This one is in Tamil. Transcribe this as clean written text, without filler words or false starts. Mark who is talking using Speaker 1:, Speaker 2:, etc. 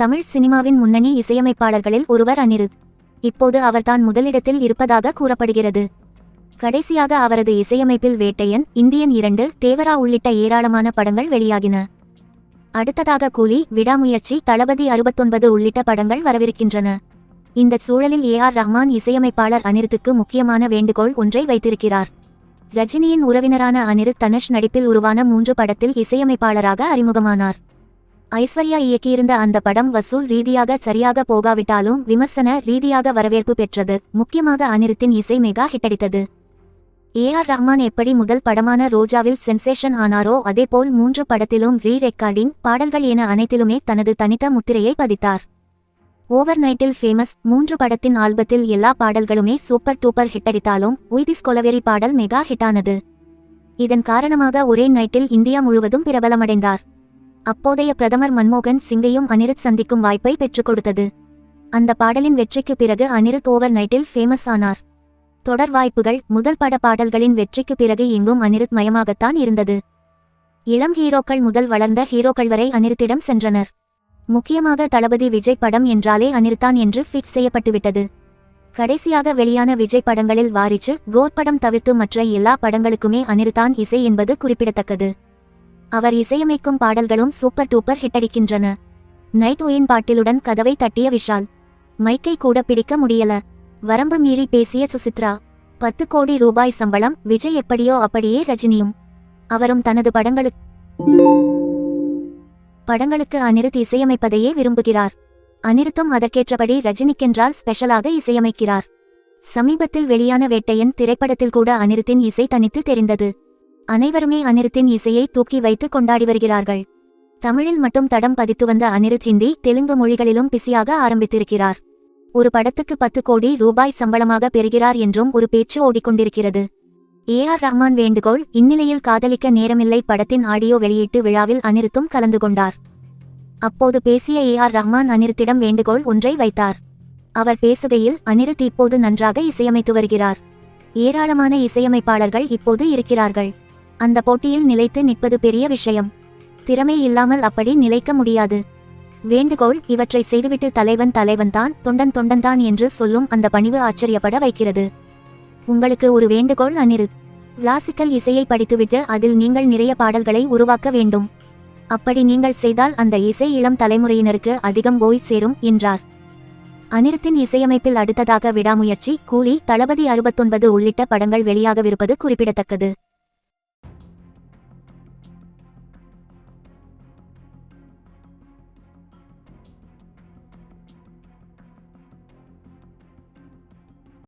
Speaker 1: தமிழ் சினிமாவின் முன்னணி இசையமைப்பாளர்களில் ஒருவர் அனிருத். இப்போது அவர்தான் முதலிடத்தில் இருப்பதாக கூறப்படுகிறது. கடைசியாக அவரது இசையமைப்பில் வேட்டையன், இந்தியன் 2, தேவரா உள்ளிட்ட ஏராளமான படங்கள் வெளியாகின. அடுத்ததாக கூலி, விடாமுயற்சி, தளபதி 69 உள்ளிட்ட படங்கள் வரவிருக்கின்றன. இந்த சூழலில் ஏ.ஆர். ரஹ்மான் இசையமைப்பாளர் அனிருத்துக்கு முக்கியமான வேண்டுகோள் ஒன்றை வைத்திருக்கிறார். ரஜினியின் உறவினரான அனிருத் தனுஷ் நடிப்பில் உருவான 3 படத்தில் இசையமைப்பாளராக அறிமுகமானார். ஐஸ்வர்யா இயக்கியிருந்த அந்த படம் வசூல் ரீதியாக சரியாக போகாவிட்டாலும் விமர்சன ரீதியாக வரவேற்பு பெற்றது. முக்கியமாக அனிருத்தின் இசை மெகா ஹிட்டடித்தது. ஏ.ஆர். ரஹ்மான் எப்படி முதல் படமான ரோஜாவில் சென்சேஷன் ஆனாரோ அதேபோல் 3 படத்திலும் ரீ-ரெக்கார்டிங், பாடல்கள் என அனைத்திலுமே தனது தனித்த முத்திரையை பதித்தார். ஓவர் நைட்டில் ஃபேமஸ் 3 படத்தின் ஆல்பத்தில் எல்லா பாடல்களுமே சூப்பர் டூப்பர் ஹிட்டடித்தாலும் உய்திஸ் கொலவெரி பாடல் மெகா ஹிட்டானது. இதன் காரணமாக ஒரே நைட்டில் இந்தியா முழுவதும் பிரபலமடைந்தார். அப்போதைய பிரதமர் மன்மோகன் சிங்கையும் அனிருத் சந்திக்கும் வாய்ப்பை பெற்றுக் கொடுத்தது. அந்த பாடலின் வெற்றிக்கு பிறகு அனிருத் ஓவர் நைட்டில் ஃபேமஸ் ஆனார். தொடர் வாய்ப்புகள், முதல் பட பாடல்களின் வெற்றிக்கு பிறகு எங்கும் அனிருத் மயமாகத்தான் இருந்தது. இளம் ஹீரோக்கள் முதல் வளர்ந்த ஹீரோக்கள் வரை அனிருத்திடம் சென்றனர். முக்கியமாக தளபதி விஜய் படம் என்றாலே அனிருத்தான் என்று ஃபிக்ஸ் செய்யப்பட்டுவிட்டது. கடைசியாக வெளியான விஜய் படங்களில் வாரிசு, கோர் படம் தவிர்த்து மற்ற எல்லா படங்களுக்குமே அனிருத்தான் இசை என்பது குறிப்பிடத்தக்கது. அவர் இசையமைக்கும் பாடல்களும் சூப்பர் டூப்பர் ஹிட்டடிக்கின்றன. நைட் ஒயின் பாட்டிலுடன் கதவை தட்டிய விஷால். மைக்கை கூட பிடிக்க முடியல. வரம்பு மீறி பேசிய சுசித்ரா. 10 கோடி ரூபாய் சம்பளம். விஜய் எப்படியோ அப்படியே ரஜினியும். அவரும் தனது படங்களுக்கு அனிருத் இசையமைப்பதையே விரும்புகிறார். அனிருத்தும் அதற்கேற்றபடி ரஜினிக்கென்றால் ஸ்பெஷலாக இசையமைக்கிறார். சமீபத்தில் வெளியான வேட்டையன் திரைப்படத்தில் கூட அனிருத்தின் இசை தனித்து தெரிந்தது. அனைவருமே அனிருத்தின் இசையை தூக்கி வைத்து கொண்டாடி வருகிறார்கள். தமிழில் மட்டும் தடம் பதித்து வந்த அனிருத் ஹிந்தி, தெலுங்கு மொழிகளிலும் பிஸியாக ஆரம்பித்திருக்கிறார். ஒரு படத்துக்கு 10 கோடி ரூபாய் சம்பளமாக பெறுகிறார் என்றும் ஒரு பேச்சு ஓடிக்கொண்டிருக்கிறது. ஏ.ஆர். ரஹ்மான் வேண்டுகோள். இந்நிலையில் காதலிக்க நேரமில்லை படத்தின் ஆடியோ வெளியீட்டு விழாவில் அனிருத்தும் கலந்து கொண்டார். அப்போது பேசிய ஏ.ஆர். ரஹ்மான் அனிருத்திடம் வேண்டுகோள் ஒன்றை வைத்தார். அவர் பேசுகையில், அனிருத் இப்போது நன்றாக இசையமைத்து வருகிறார். ஏராளமான இசையமைப்பாளர்கள் இப்போது இருக்கிறார்கள். அந்த போட்டியில் நிலைத்து நிற்பது பெரிய விஷயம். திறமை இல்லாமல் அப்படி நிலைக்க முடியாது. வேண்டுகோள். இவற்றை செய்துவிட்டு தலைவன்தான், தொண்டன்தான் என்று சொல்லும் அந்த பணிவு ஆச்சரியப்பட வைக்கிறது. உங்களுக்கு ஒரு வேண்டுகோள் அனிருத். கிளாசிக்கல் இசையை படித்துவிட்டு அதில் நீங்கள் நிறைய பாடல்களை உருவாக்க வேண்டும். அப்படி நீங்கள் செய்தால் அந்த இசை இளம் தலைமுறையினருக்கு அதிகம் போய் சேரும் என்றார். அனிருத்தின் இசையமைப்பில் அடுத்ததாக விடாமுயற்சி, கூலி, தளபதி 69 உள்ளிட்ட படங்கள் வெளியாகவிருப்பது குறிப்பிடத்தக்கது.